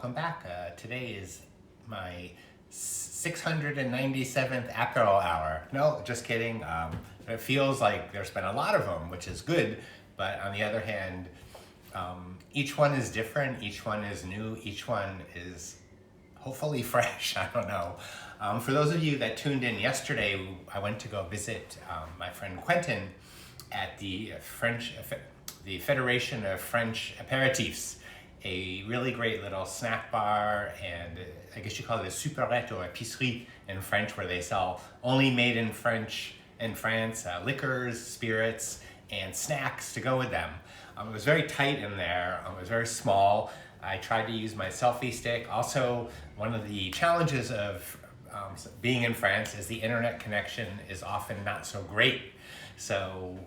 Welcome back. Today is my 697th Apéro hour. No, just kidding. It feels like there's been a lot of them, which is good. But on the other hand, each one is different. Each one is new. Each one is hopefully fresh. I don't know. For those of you that tuned in yesterday, I went to go visit my friend Quentin at the Federation of French Apéritifs, a really great little snack bar, and I guess you call it a supérette or épicerie in French, where they sell only made in France liquors, spirits, and snacks to go with them. It was very tight in there. It was very small. I tried to use my selfie stick. Also, one of the challenges of being in France is the internet connection is often not so great. So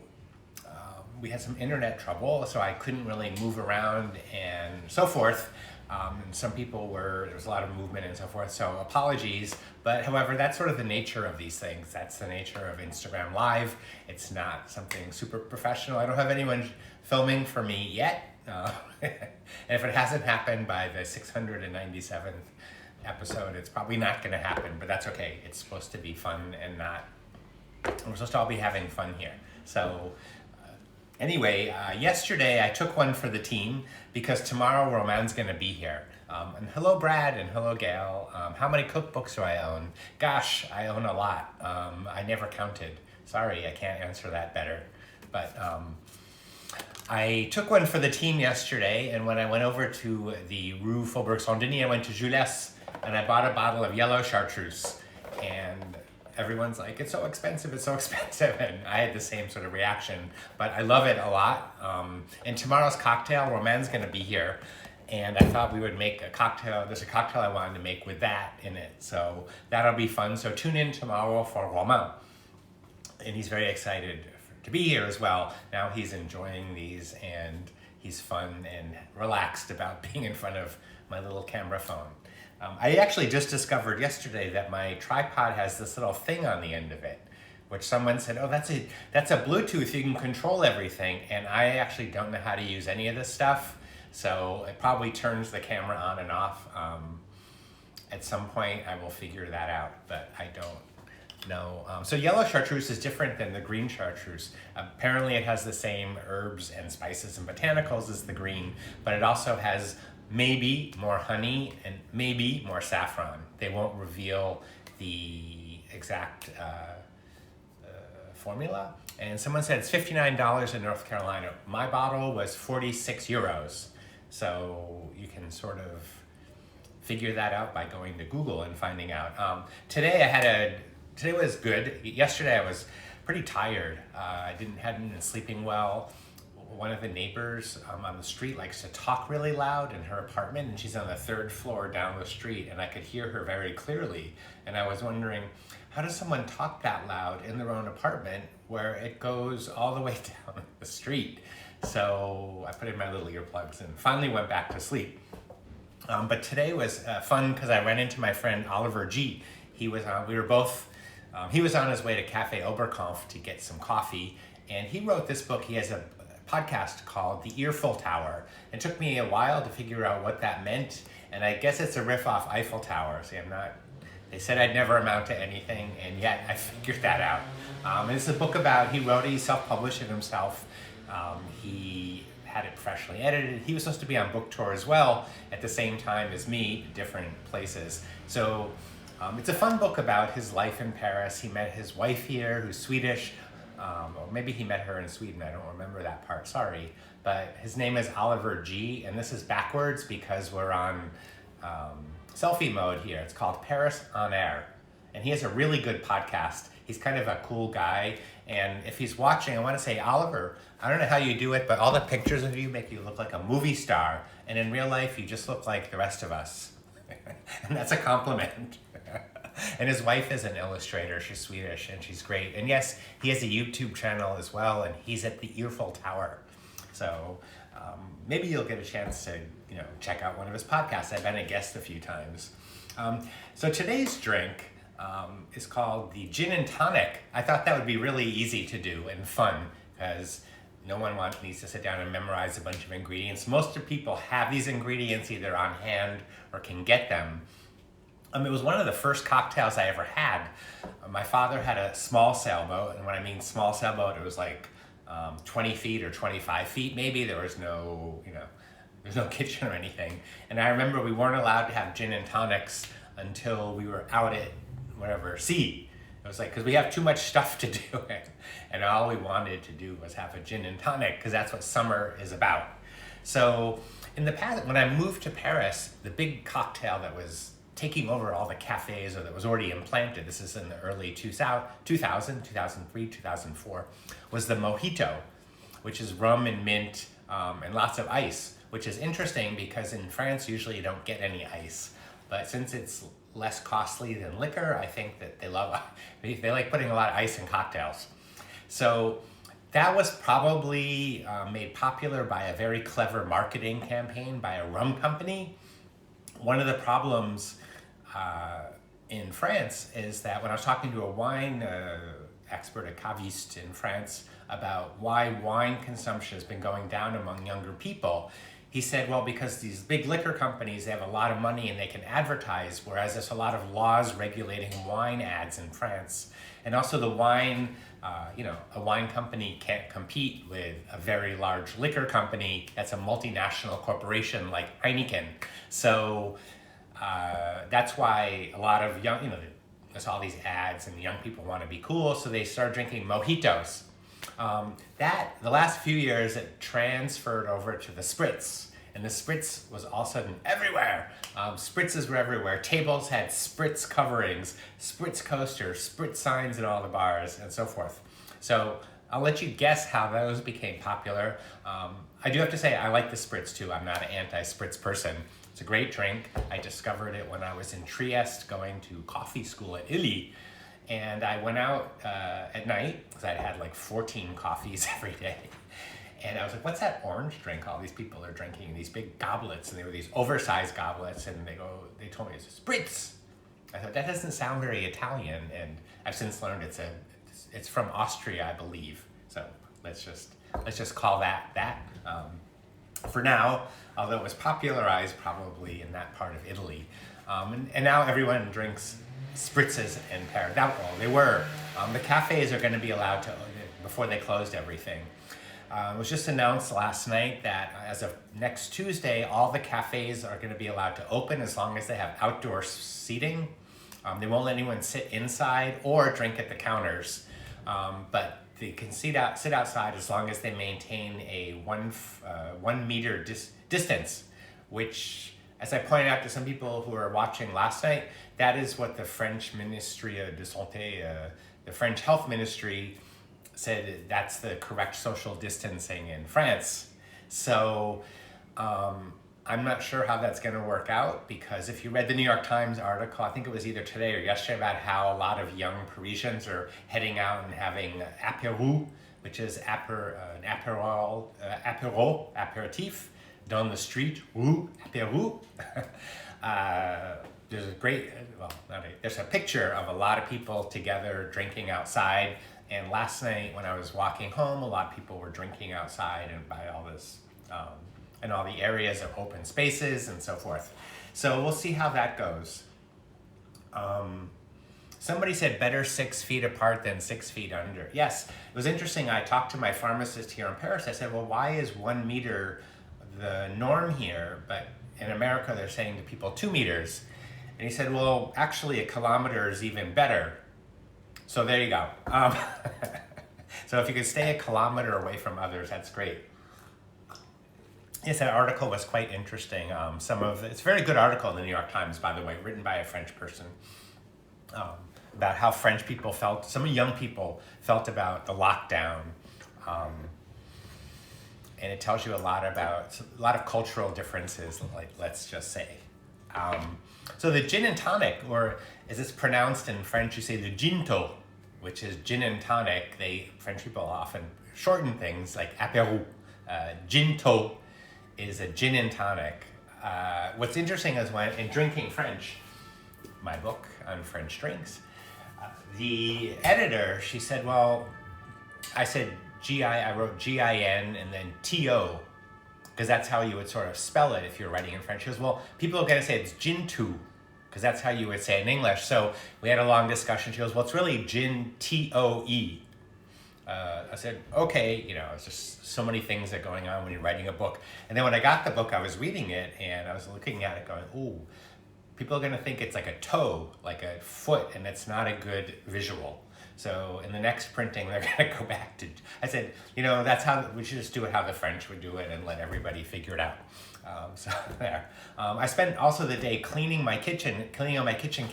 we had some internet trouble, so I couldn't really move around and so forth. And some people there was a lot of movement and so forth, so apologies. But however, that's sort of the nature of these things. That's the nature of Instagram Live. It's not something super professional. I don't have anyone filming for me yet. And if it hasn't happened by the 697th episode, it's probably not gonna happen, but that's okay. It's supposed to be fun and we're supposed to all be having fun here. So anyway, yesterday I took one for the team because tomorrow Romain's gonna be here. And hello Brad and hello Gail. How many cookbooks do I own? Gosh, I own a lot. I never counted. Sorry, I can't answer that better. But I took one for the team yesterday, and when I went over to the Rue Faubourg Saint-Denis, I went to Jules and I bought a bottle of yellow Chartreuse. And everyone's like, it's so expensive, it's so expensive. And I had the same sort of reaction, but I love it a lot. And tomorrow's cocktail, Romain's gonna be here. And I thought we would make a cocktail. There's a cocktail I wanted to make with that in it. So that'll be fun. So tune in tomorrow for Romain. And he's very excited to be here as well. Now he's enjoying these and he's fun and relaxed about being in front of my little camera phone. I actually just discovered yesterday that my tripod has this little thing on the end of it, which someone said, oh, that's a Bluetooth, you can control everything. And I actually don't know how to use any of this stuff. So it probably turns the camera on and off. At some point I will figure that out, but I don't know. So yellow Chartreuse is different than the green Chartreuse. Apparently it has the same herbs and spices and botanicals as the green, but it also has maybe more honey and maybe more saffron. They won't reveal the exact formula. And someone said it's $59 in North Carolina. My bottle was 46 euros. So you can sort of figure that out by going to Google and finding out. Today was good. Yesterday I was pretty tired. I hadn't been sleeping well. One of the neighbors on the street likes to talk really loud in her apartment, and she's on the 3rd floor down the street, and I could hear her very clearly. And I was wondering, how does someone talk that loud in their own apartment where it goes all the way down the street? So I put in my little earplugs and finally went back to sleep. But today was fun because I ran into my friend Oliver G. He was on his way to Café Oberkampf to get some coffee, and he wrote this book. He has a podcast called The Earful Tower. It took me a while to figure out what that meant, and I guess it's a riff off Eiffel Tower. See, they said I'd never amount to anything, and yet I figured that out. It's a book he wrote it, he self-published it himself. He had it freshly edited. He was supposed to be on book tour as well at the same time as me, different places. So it's a fun book about his life in Paris. He met his wife here, who's Swedish. Or maybe he met her in Sweden, I don't remember that part, sorry. But his name is Oliver G, and this is backwards because we're on selfie mode here. It's called Paris on Air. And he has a really good podcast. He's kind of a cool guy. And if he's watching, I want to say, Oliver, I don't know how you do it, but all the pictures of you make you look like a movie star. And in real life, you just look like the rest of us. And that's a compliment. And his wife is an illustrator. She's Swedish and she's great. And yes, he has a YouTube channel as well, and he's at the Earful Tower. So maybe you'll get a chance to check out one of his podcasts. I've been a guest a few times. So today's drink is called the Gin and Tonic. I thought that would be really easy to do and fun because no one needs to sit down and memorize a bunch of ingredients. Most of people have these ingredients either on hand or can get them. It was one of the first cocktails I ever had. My father had a small sailboat, and when I mean small sailboat, it was like 20 feet or 25 feet maybe. There was no, there's no kitchen or anything. And I remember we weren't allowed to have gin and tonics until we were out at sea. It was like, because we have too much stuff to do, and all we wanted to do was have a gin and tonic, because that's what summer is about. So in the past, when I moved to Paris, the big cocktail that was taking over all the cafes, or that was already implanted, this is in the early 2000, 2003, 2004, was the Mojito, which is rum and mint and lots of ice, which is interesting because in France, usually you don't get any ice. But since it's less costly than liquor, I think that they like putting a lot of ice in cocktails. So that was probably made popular by a very clever marketing campaign by a rum company. One of the problems in France is that when I was talking to a wine expert, a caviste in France, about why wine consumption has been going down among younger people, he said, well, because these big liquor companies, they have a lot of money and they can advertise, whereas there's a lot of laws regulating wine ads in France. And also the wine, a wine company can't compete with a very large liquor company that's a multinational corporation like Heineken. So that's why a lot of young, there's all these ads and young people want to be cool, so they start drinking mojitos. The last few years it transferred over to the spritz, and the spritz was all of a sudden everywhere. Spritzes were everywhere. Tables had spritz coverings, spritz coasters, spritz signs in all the bars, and so forth. So I'll let you guess how those became popular. I do have to say I like the spritz too. I'm not an anti-spritz person. It's a great drink. I discovered it when I was in Trieste going to coffee school at Illy. And I went out at night, because I'd had like 14 coffees every day. And I was like, what's that orange drink all these people are drinking in these big goblets? And they were these oversized goblets, and they told me it's spritz. I thought, that doesn't sound very Italian. And I've since learned it's from Austria, I believe. So let's just call that. For now, although it was popularized probably in that part of Italy. And now everyone drinks spritzes in Paris. They were. The cafes are going to be allowed to, before they closed everything. It was just announced last night that as of next Tuesday, all the cafes are going to be allowed to open as long as they have outdoor seating. They won't let anyone sit inside or drink at the counters, but they can sit outside as long as they maintain a 1 meter distance, which, as I pointed out to some people who were watching last night, that is what the French Ministry de Santé, the French Health Ministry, said that's the correct social distancing in France. So I'm not sure how that's going to work out, because if you read the New York Times article, I think it was either today or yesterday, about how a lot of young Parisians are heading out and having Apéro, which is apéro, apéritif, down the street, Apéro. There's a picture of a lot of people together drinking outside. And last night when I was walking home, a lot of people were drinking outside and by all this, and all the areas of open spaces and so forth. So we'll see how that goes. Somebody said better 6 feet apart than 6 feet under. Yes, it was interesting. I talked to my pharmacist here in Paris. I said, well, why is 1 meter the norm here? But in America, they're saying to people 2 meters. And he said, well, actually a kilometer is even better. So there you go. So if you could stay a kilometer away from others, that's great. Yes, that article was quite interesting. It's a very good article in the New York Times, by the way, written by a French person, about how French people felt, some young people felt about the lockdown. And it tells you a lot of cultural differences, like, let's just say. So the gin and tonic, or as it's pronounced in French, you say the ginto, which is gin and tonic. French people often shorten things like apéro. Ginto is a gin and tonic. What's interesting is when in Drinking French, my book on French drinks, the editor, she said, well, I said I wrote G-I-N and then T-O, because that's how you would sort of spell it if you're writing in French. She goes, well, people are going to say it's gin too, because that's how you would say it in English. So we had a long discussion. She goes, well, it's really gin, T-O-E. I said, okay, it's just so many things that are going on when you're writing a book. And then when I got the book, I was reading it, and I was looking at it going, ooh, people are going to think it's like a toe, like a foot, and it's not a good visual. So in the next printing, they're going to go back to, I said, that's how, we should just do it how the French would do it and let everybody figure it out. So there. I spent also the day cleaning all my kitchen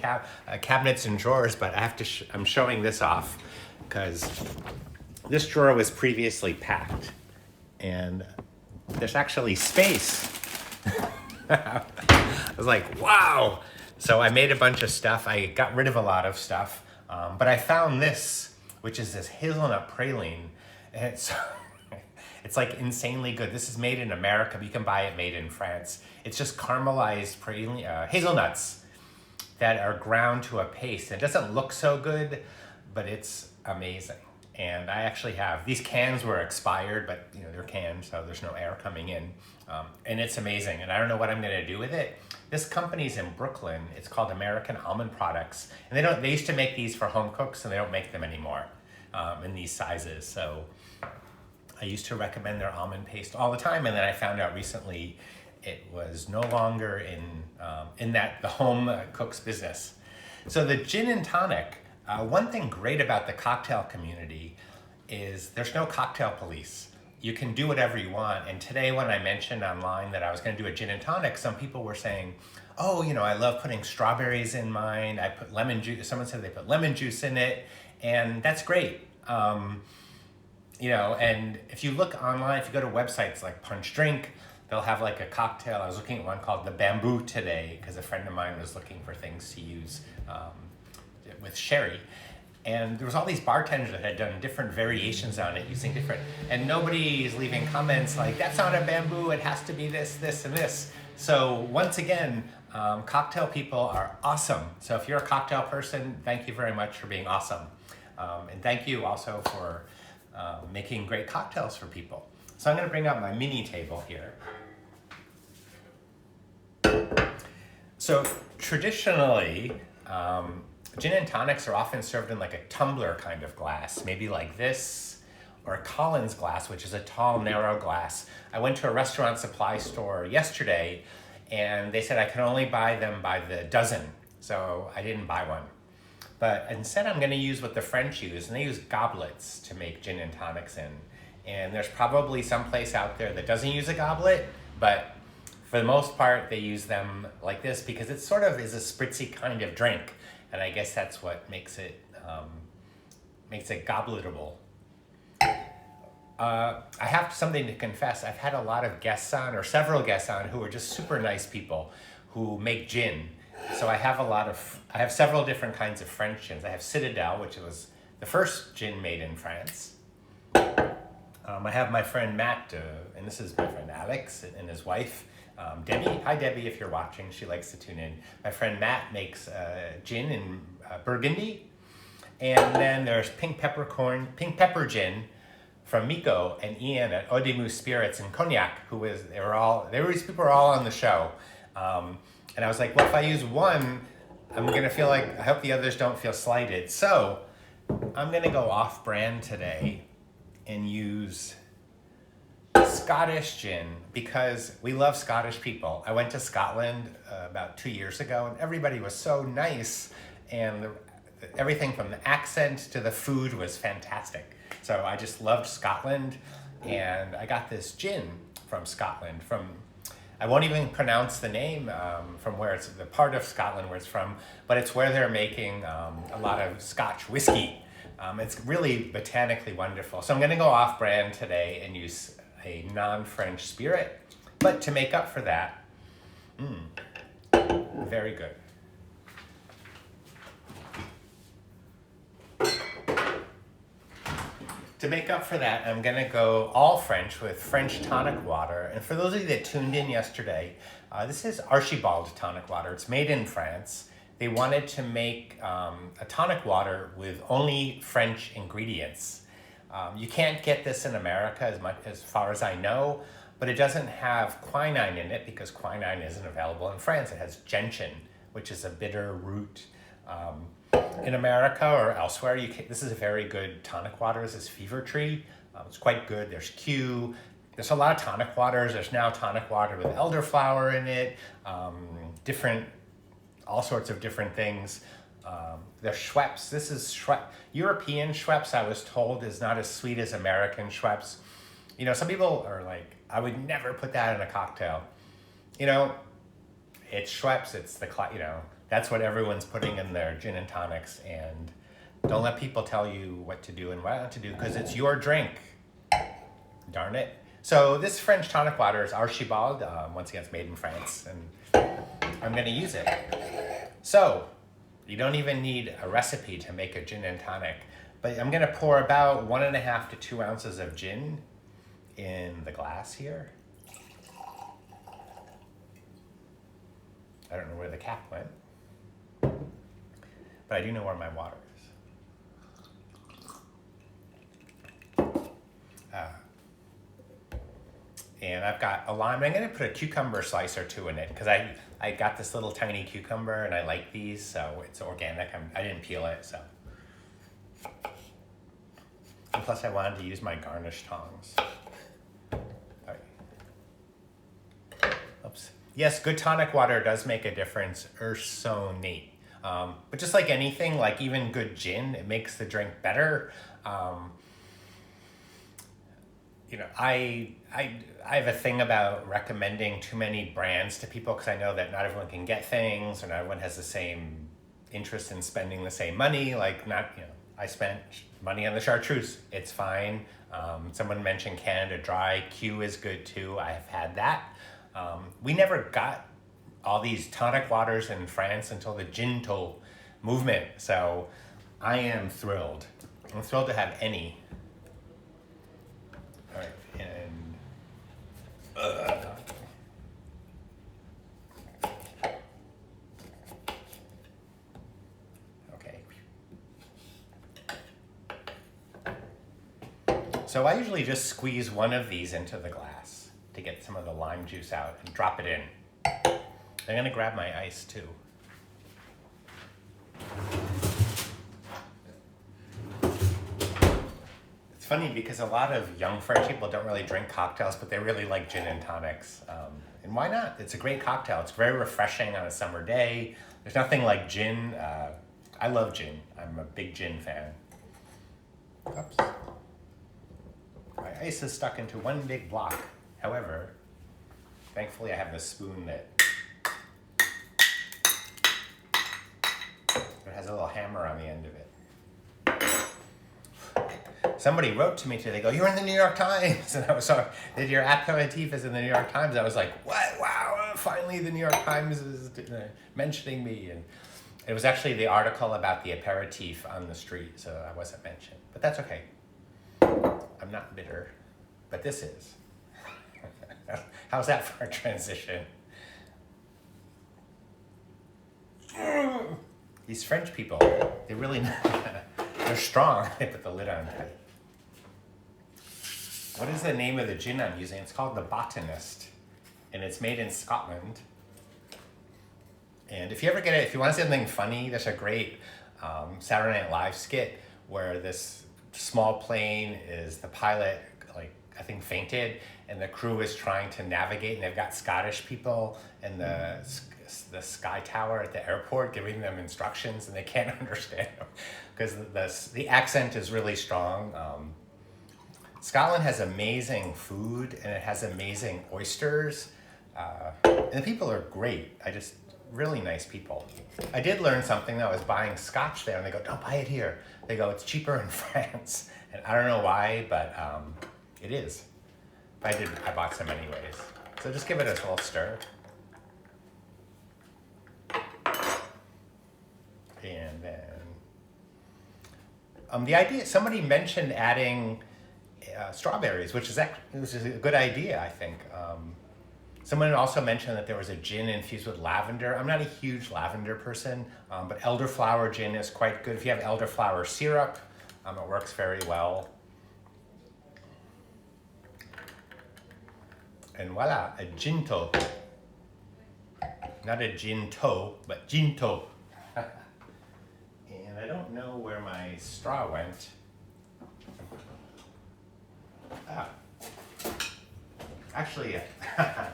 cabinets and drawers, but I have to, I'm showing this off because this drawer was previously packed and there's actually space. I was like, wow. So I made a bunch of stuff. I got rid of a lot of stuff. But I found this, which is this hazelnut praline. And it's like insanely good. This is made in America, but you can buy it made in France. It's just caramelized praline, hazelnuts that are ground to a paste. It doesn't look so good, but it's amazing. And I actually have, these cans were expired, but they're canned, so there's no air coming in. And it's amazing, and I don't know what I'm gonna do with it. This company's in Brooklyn. It's called American Almond Products. And they used to make these for home cooks, and they don't make them anymore in these sizes. So I used to recommend their almond paste all the time, and then I found out recently it was no longer in the home cooks business. So the gin and tonic, one thing great about the cocktail community is there's no cocktail police. You can do whatever you want. And today when I mentioned online that I was going to do a gin and tonic, some people were saying, oh, I love putting strawberries in mine. I put lemon juice. Someone said they put lemon juice in it. And that's great. And if you look online, if you go to websites like Punch Drink, they'll have like a cocktail. I was looking at one called the Bamboo today because a friend of mine was looking for things to use with sherry. And there was all these bartenders that had done different variations on it using different, and nobody is leaving comments like, that's not a bamboo, it has to be this, this, and this. So once again, cocktail people are awesome. So if you're a cocktail person, thank you very much for being awesome. And thank you also for making great cocktails for people. So I'm gonna bring up my mini table here. So traditionally, gin and tonics are often served in like a tumbler kind of glass, maybe like this, or a Collins glass, which is a tall, narrow glass. I went to a restaurant supply store yesterday, and they said I could only buy them by the dozen, so I didn't buy one. But instead, I'm going to use what the French use, and they use goblets to make gin and tonics in. And there's probably some place out there that doesn't use a goblet, but for the most part, they use them like this because it sort of is a spritzy kind of drink. And I guess that's what makes it gobletable. I have something to confess. I've had a lot of guests on, or several guests on, who are just super nice people who make gin. So I have several different kinds of French gins. I have Citadel, which was the first gin made in France. I have my friend Matt, and this is my friend Alex and his wife. Debbie, hi Debbie, if you're watching, she likes to tune in. My friend Matt makes gin in Burgundy. And then there's pink pepper gin from Miko and Ian at Eau de Mousse Spirits and Cognac, these people are all on the show. And I was like, well, if I use one, I'm gonna feel like, I hope the others don't feel slighted. So I'm gonna go off brand today and use Scottish gin because we love Scottish people. I went to Scotland about 2 years ago and everybody was so nice, and everything from the accent to the food was fantastic. So I just loved Scotland, and I got this gin from Scotland, I won't even pronounce the name from where it's, the part of Scotland where it's from, but it's where they're making a lot of Scotch whiskey. It's really botanically wonderful. So I'm gonna go off brand today and use a non-French spirit, but to make up for that, very good. To make up for that, I'm gonna go all French with French tonic water. And for those of you that tuned in yesterday, this is Archibald tonic water. It's made in France. They wanted to make a tonic water with only French ingredients. You can't get this in America as far as I know, but it doesn't have quinine in it because quinine isn't available in France. It has gentian, which is a bitter root. In America or elsewhere, this is a very good tonic water. This is Fever Tree. It's quite good. There's Q. There's a lot of tonic waters. There's now tonic water with elderflower in it, all sorts of different things. There's Schweppes. This is European Schweppes, I was told, is not as sweet as American Schweppes. You know, some people are like, I would never put that in a cocktail. You know, it's Schweppes. It's that's what everyone's putting in their gin and tonics. And don't let people tell you what to do and what not to do because it's your drink. Darn it. So this French tonic water is Archibald. Once again, it's made in France, and I'm going to use it. So you don't even need a recipe to make a gin and tonic, but I'm going to pour about 1.5 to 2 ounces of gin in the glass here. I don't know where the cap went, but I do know where my water is. And I've got a lime. I'm going to put a cucumber slice or two in it because I got this little tiny cucumber and I like these, so it's organic. I didn't peel it, so. And plus I wanted to use my garnish tongs. All right. Oops. Yes, good tonic water does make a difference, so neat. But just like anything, like even good gin, it makes the drink better. You know, I have a thing about recommending too many brands to people because I know that not everyone can get things or not everyone has the same interest in spending the same money. I spent money on the Chartreuse. It's fine. Someone mentioned Canada Dry. Q is good too. I have had that. We never got all these tonic waters in France until the Ginto movement. So I am thrilled. I'm thrilled to have any. All right, and okay. So I usually just squeeze one of these into the glass to get some of the lime juice out and drop it in. I'm gonna grab my ice too. Funny because a lot of young French people don't really drink cocktails, but they really like gin and tonics. And why not? It's a great cocktail. It's very refreshing on a summer day. There's nothing like gin. I love gin. I'm a big gin fan. Oops. My ice is stuck into one big block. However, thankfully I have this spoon that it has a little hammer on the end of it. Somebody wrote to me today, they go, "You're in the New York Times." And I was sorry, your Apéritifs is in the New York Times. I was like, what? Wow, finally the New York Times is mentioning me. And it was actually the article about the apéritif on the street, so I wasn't mentioned. But that's okay. I'm not bitter, but this is. How's that for a transition? These French people, they really, they're strong. They put the lid on tight. What is the name of the gin I'm using? It's called The Botanist, and it's made in Scotland. And if you ever get it, if you want to see something funny, there's a great Saturday Night Live skit where this small plane is the pilot, I think fainted, and the crew is trying to navigate, and they've got Scottish people in the sky tower at the airport giving them instructions, and they can't understand them because the accent is really strong. Scotland has amazing food, and it has amazing oysters, and the people are great. Really nice people. I did learn something though. I was buying scotch there, and they go, "Don't buy it here." They go, "It's cheaper in France," and I don't know why, but it is. But I bought some anyways. So just give it a little stir. And then the idea, somebody mentioned adding strawberries, which is a good idea, I think. Someone also mentioned that there was a gin infused with lavender. I'm not a huge lavender person, but elderflower gin is quite good. If you have elderflower syrup, it works very well. And voila, a ginto. Not a ginto, but ginto. And I don't know where my straw went. Actually, I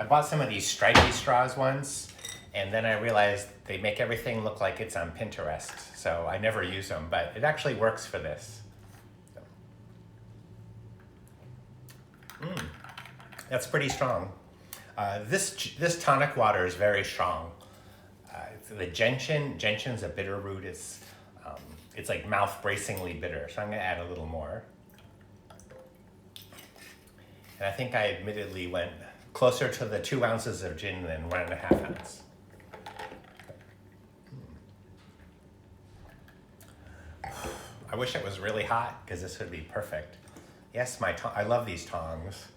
bought some of these stripy straws once, and then I realized they make everything look like it's on Pinterest, so I never use them, but it actually works for this. That's pretty strong. This tonic water is very strong. The gentian's a bitter root. It's like mouth-bracingly bitter, so I'm gonna add a little more. And I think I admittedly went closer to the 2 ounces of gin than 1.5 ounces. I wish it was really hot because this would be perfect. Yes, I love these tongs.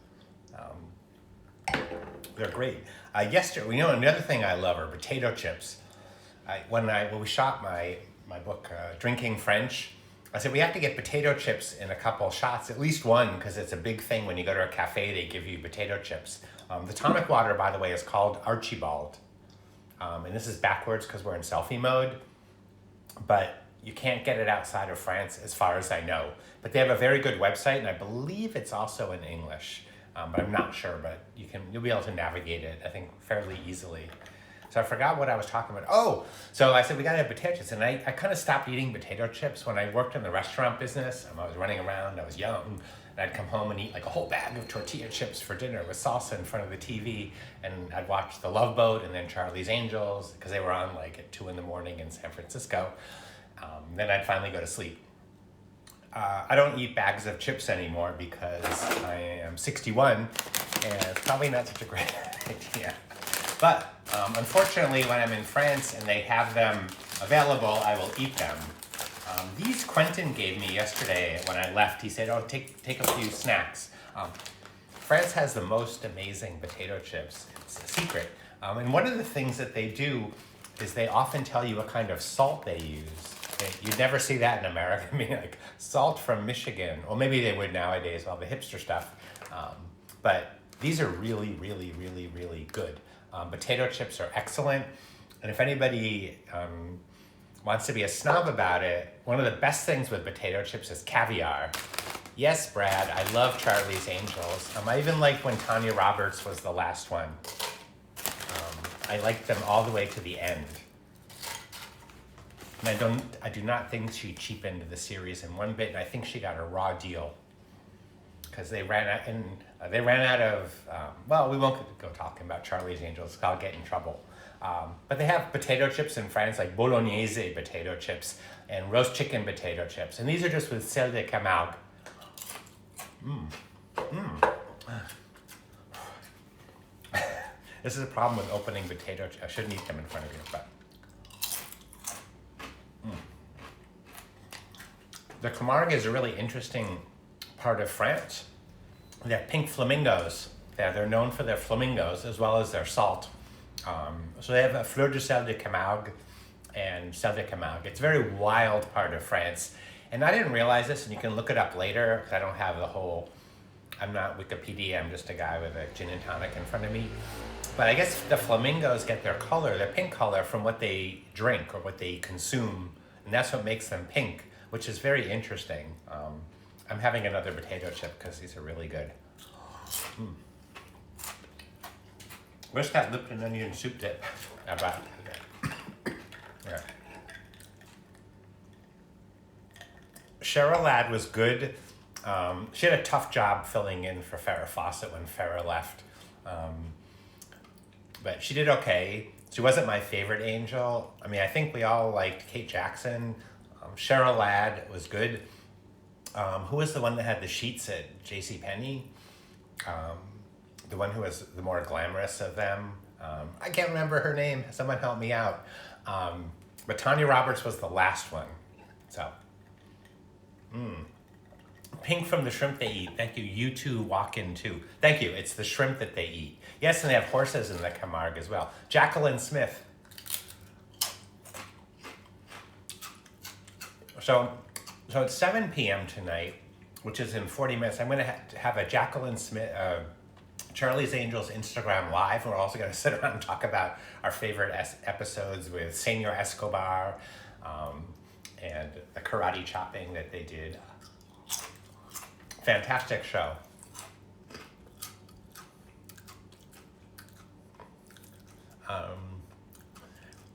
They're great. Yesterday, another thing I love are potato chips. When we shot my book, Drinking French, I said we have to get potato chips in a couple shots, at least one, because it's a big thing when you go to a cafe, they give you potato chips. The tonic water, by the way, is called Archibald. And this is backwards because we're in selfie mode, but you can't get it outside of France as far as I know. But they have a very good website, and I believe it's also in English, but I'm not sure, but you'll be able to navigate it, I think, fairly easily. So I forgot what I was talking about. Oh, so I said we gotta have potato chips, and I kind of stopped eating potato chips when I worked in the restaurant business. I was running around, I was young, and I'd come home and eat like a whole bag of tortilla chips for dinner with salsa in front of the TV, and I'd watch The Love Boat and then Charlie's Angels, because they were on like at 2 in the morning in San Francisco. Then I'd finally go to sleep. I don't eat bags of chips anymore because I am 61, and it's probably not such a great idea. But unfortunately, when I'm in France and they have them available, I will eat them. These Quentin gave me yesterday when I left. He said, oh, take a few snacks. France has the most amazing potato chips. It's a secret. And one of the things that they do is they often tell you what kind of salt they use. You'd never see that in America. I mean, like salt from Michigan. Well, maybe they would nowadays, all the hipster stuff. But these are really, really, really, really good. Potato chips are excellent. And if anybody wants to be a snob about it, one of the best things with potato chips is caviar. Yes, Brad, I love Charlie's Angels. I even liked when Tanya Roberts was the last one. I liked them all the way to the end. And I do not think she cheapened the series in one bit, and I think she got a raw deal. Because they ran out of, well, we won't go talking about Charlie's Angels, because I'll get in trouble. But they have potato chips in France, like bolognese potato chips and roast chicken potato chips. And these are just with sel de Camargue. This is a problem with opening potato chips. I shouldn't eat them in front of you, but. The Camargue is a really interesting part of France. They have pink flamingos. They're known for their flamingos as well as their salt. So they have a fleur de sel de Camargue and sel de Camargue. It's a very wild part of France. And I didn't realize this, and you can look it up later, because I don't have the whole, I'm not Wikipedia, I'm just a guy with a gin and tonic in front of me. But I guess the flamingos get their color, their pink color, from what they drink or what they consume. And that's what makes them pink, which is very interesting. I'm having another potato chip because these are really good. Where's that Lipton onion soup dip? Yeah. Cheryl Ladd was good. She had a tough job filling in for Farrah Fawcett when Farrah left. But she did okay. She wasn't my favorite angel. I mean, I think we all liked Kate Jackson. Cheryl Ladd was good. Who was the one that had the sheets at JCPenney? The one who was the more glamorous of them. I can't remember her name. Someone help me out. But Tanya Roberts was the last one. So, pink from the shrimp they eat. Thank you. You two walk in too. Thank you. It's the shrimp that they eat. Yes, and they have horses in the Camargue as well. Jacqueline Smith. So it's 7 p.m. tonight, which is in 40 minutes. I'm going to have a Jacqueline Smith, Charlie's Angels Instagram Live. We're also going to sit around and talk about our favorite episodes with Senor Escobar and the karate chopping that they did. Fantastic show.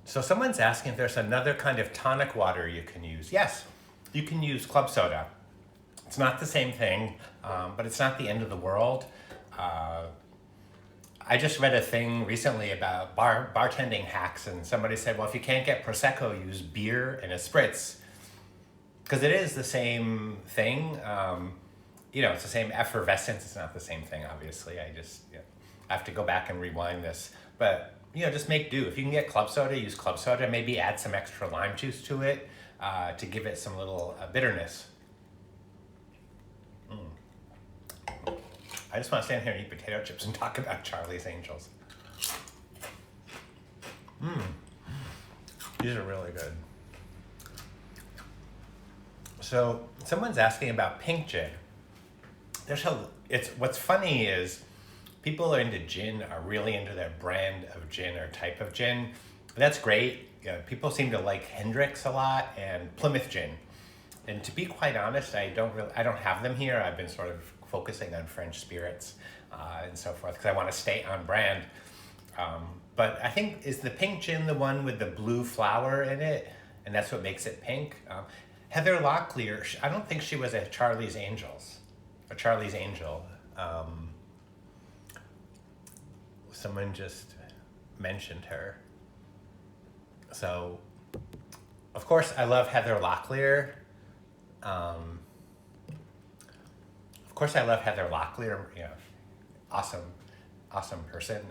So someone's asking if there's another kind of tonic water you can use. Yes, you can use club soda. It's not the same thing, but it's not the end of the world. I just read a thing recently about bartending hacks, and somebody said, well, if you can't get Prosecco, use beer and a spritz. Because it is the same thing. It's the same effervescence. It's not the same thing, obviously. I have to go back and rewind this. But, just make do. If you can get club soda, use club soda. Maybe add some extra lime juice to it to give it some little bitterness. I just want to stand here and eat potato chips and talk about Charlie's Angels. These are really good. So someone's asking about pink gin. What's funny is people who are into gin are really into their brand of gin or type of gin. That's great. People seem to like Hendrick's a lot and Plymouth gin. And to be quite honest, I don't have them here. I've been sort of focusing on French spirits and so forth because I want to stay on brand. But I think, is the pink gin the one with the blue flower in it? And that's what makes it pink? Heather Locklear, I don't think she was at Charlie's Angels. Or Charlie's Angel. Someone just mentioned her. So, of course, I love Heather Locklear. Of course, I love Heather Locklear. Awesome person.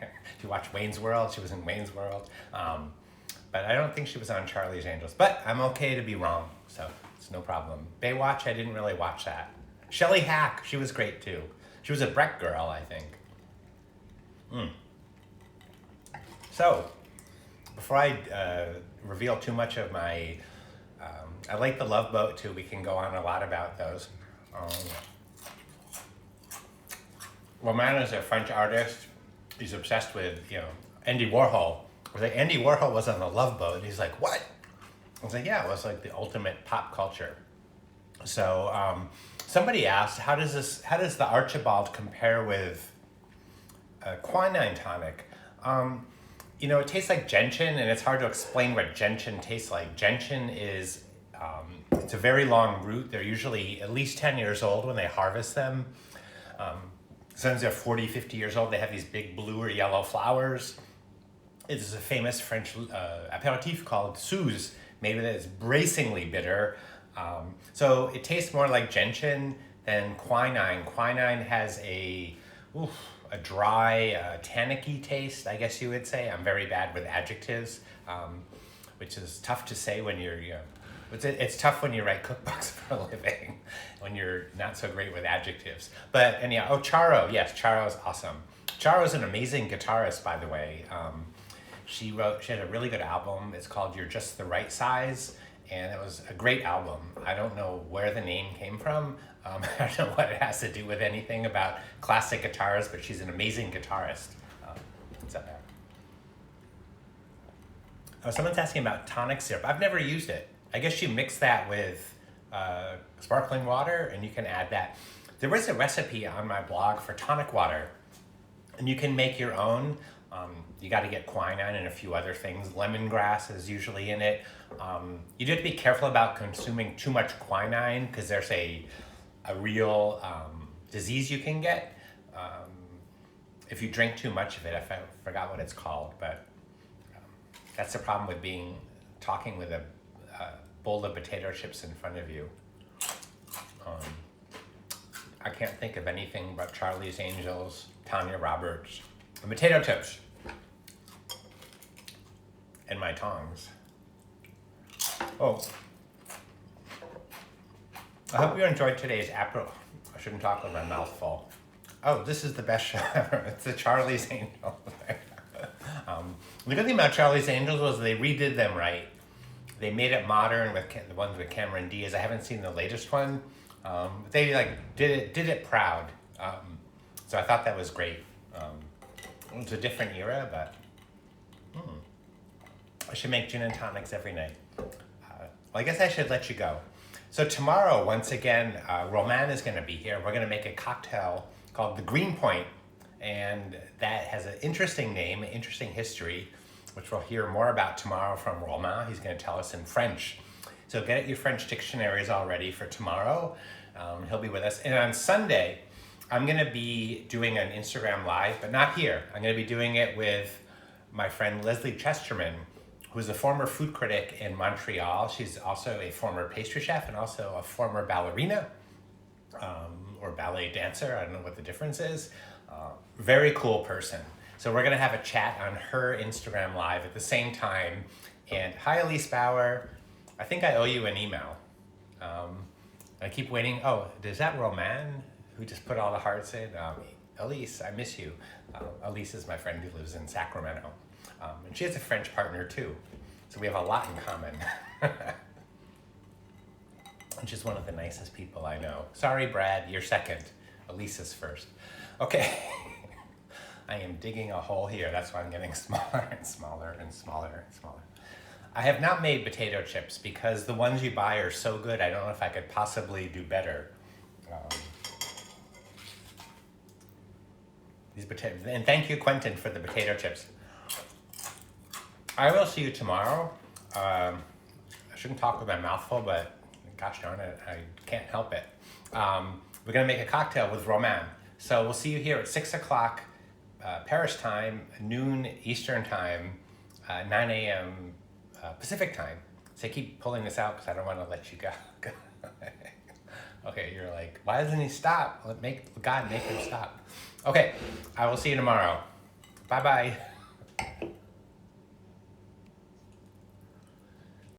If you watch Wayne's World, she was in Wayne's World. But I don't think she was on Charlie's Angels. But I'm okay to be wrong, so it's no problem. Baywatch, I didn't really watch that. Shelley Hack, she was great too. She was a Breck girl, I think. So, before I reveal too much of my... I like the Love Boat too. We can go on a lot about those. Romain is a French artist. He's obsessed with, Andy Warhol. Andy Warhol was on the Love Boat. And he's like, what? I was like, yeah, it was like the ultimate pop culture. So somebody asked, how does the Archibald compare with quinine tonic? It tastes like gentian, and it's hard to explain what gentian tastes like. Gentian is, it's a very long root. They're usually at least 10 years old when they harvest them. Sometimes they're 40, 50 years old. They have these big blue or yellow flowers. It is a famous French apéritif called Suze, made with it. It's bracingly bitter. So it tastes more like gentian than quinine. Quinine has a dry, tannicky taste, I guess you would say. I'm very bad with adjectives, which is tough to say when you're, it's tough when you write cookbooks for a living, when you're not so great with adjectives. But anyhow, Charo, yes, Charo's awesome. Charo's an amazing guitarist, by the way. She had a really good album. It's called You're Just the Right Size, and it was a great album. I don't know where the name came from. I don't know what it has to do with anything about classic guitars, but she's an amazing guitarist. What's up there? Someone's asking about tonic syrup. I've never used it. I guess you mix that with sparkling water, and you can add that. There was a recipe on my blog for tonic water, and you can make your own. You got to get quinine and a few other things. Lemongrass is usually in it. You do have to be careful about consuming too much quinine because there's a real disease you can get if you drink too much of it. I forgot what it's called, but that's the problem with talking with a bowl of potato chips in front of you. I can't think of anything but Charlie's Angels, Tanya Roberts, and potato chips. And my tongs. Oh. I hope you enjoyed today's Apéro. I shouldn't talk with my mouth full. Oh, this is the best show ever. It's the Charlie's Angels. The good thing about Charlie's Angels was they redid them right. They made it modern with the ones with Cameron Diaz. I haven't seen the latest one. They did it proud. So I thought that was great. It's a different era, but I should make gin and tonics every night. Well, I guess I should let you go. So tomorrow, once again, Roman is going to be here. We're going to make a cocktail called the Green Point, and that has an interesting name, interesting history, which we'll hear more about tomorrow from Roman. He's going to tell us in French. So get your French dictionaries all ready for tomorrow. He'll be with us. And on Sunday, I'm going to be doing an Instagram Live, but not here. I'm going to be doing it with my friend Leslie Chesterman, who's a former food critic in Montreal. She's also a former pastry chef and also a former ballerina or ballet dancer. I don't know what the difference is. Very cool person. So we're going to have a chat on her Instagram Live at the same time. And hi, Elise Bauer. I think I owe you an email. I keep waiting. Oh, is that Roman who just put all the hearts in? Elise, I miss you. Elise is my friend who lives in Sacramento. And she has a French partner too. So we have a lot in common. And she's one of the nicest people I know. Sorry, Brad, you're second. Elise is first. Okay. I am digging a hole here. That's why I'm getting smaller and smaller and smaller and smaller. I have not made potato chips because the ones you buy are so good, I don't know if I could possibly do better. These potatoes, and thank you, Quentin, for the potato chips. I will see you tomorrow. I shouldn't talk with my mouth full, but gosh darn it, I can't help it. We're gonna make a cocktail with Roman. So we'll see you here at 6 o'clock Paris time, noon Eastern time, 9 a.m. Pacific time. So I keep pulling this out because I don't want to let you go. Okay, you're like, why doesn't he stop? God, make him stop. Okay, I will see you tomorrow. Bye-bye.